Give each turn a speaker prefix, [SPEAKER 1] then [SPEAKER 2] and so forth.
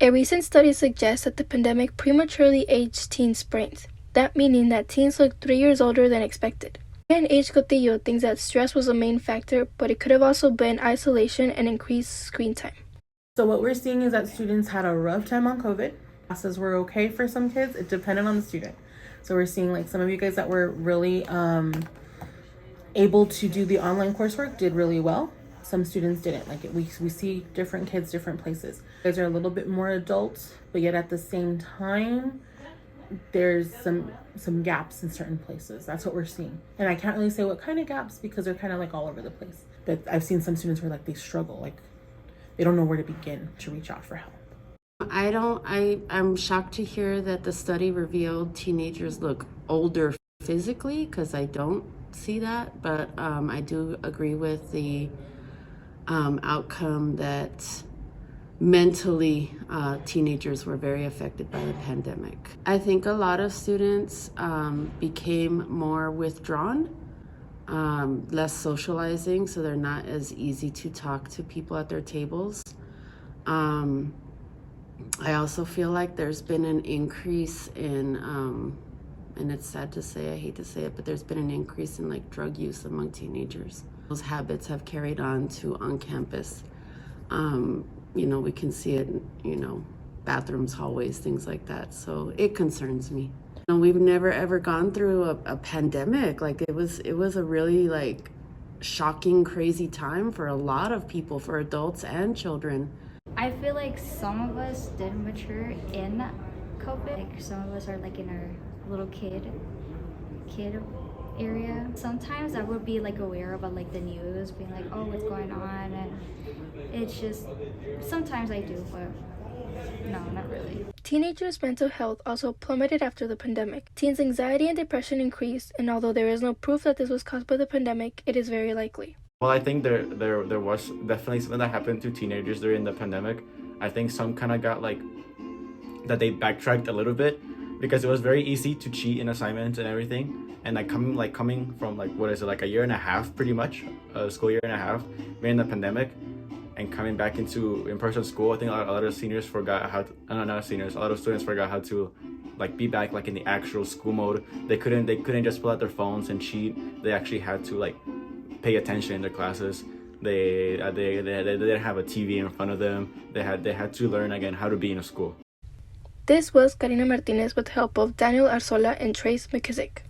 [SPEAKER 1] A recent study suggests that the pandemic prematurely aged teens' brains, that meaning that teens look 3 years older than expected. And H. Cotillo thinks that stress was a main factor, but it could have also been isolation and increased screen time.
[SPEAKER 2] So what we're seeing is that students had a rough time on COVID. Classes were okay for some kids. It depended on the student. So we're seeing like some of you guys that were really able to do the online coursework did really well. Some students didn't. Like we see different kids, different places. You guys are a little bit more adults, but yet at the same time, there's some gaps in certain places. That's what we're seeing. And I can't really say what kind of gaps because they're kind of like all over the place. But I've seen some students where like they struggle, like they don't know where to begin to reach out for help.
[SPEAKER 3] I'm shocked to hear that the study revealed teenagers look older physically, because I don't see that, but I do agree with the outcome that mentally teenagers were very affected by the pandemic. I think a lot of students became more withdrawn, less socializing, so they're not as easy to talk to people at their tables. I also feel like there's been an increase in, and it's sad to say, I hate to say it, but there's been an increase in like drug use among teenagers. Those habits have carried on to on campus. We can see it, bathrooms, hallways, things like that. So it concerns me. We've never ever gone through a pandemic. Like it was a really like shocking, crazy time for a lot of people, for adults and children.
[SPEAKER 4] I feel like some of us did mature in COVID. Like some of us are like in our little kid area. Sometimes I would be like aware about like the news, being like, oh, what's going on, and it's just sometimes I do, but no, not really.
[SPEAKER 1] Teenagers' mental health also plummeted after the pandemic. Teens' anxiety and depression increased, and although there is no proof that this was caused by the pandemic, it is very likely.
[SPEAKER 5] Well, I think there was definitely something that happened to teenagers during the pandemic. I think some kind of got like that they backtracked a little bit because it was very easy to cheat in assignments and everything. And coming from like what is it, like a year and a half, pretty much a school year and a half during the pandemic, and coming back into in-person school. I think a lot of seniors forgot how to, not seniors, a lot of students forgot how to like be back like in the actual school mode. They couldn't just pull out their phones and cheat. They actually had to like pay attention in their classes. They didn't have a TV in front of them. They had to learn again how to be in a school.
[SPEAKER 1] This was Karina Martinez with help of Daniel Arzola and Trace McKissack.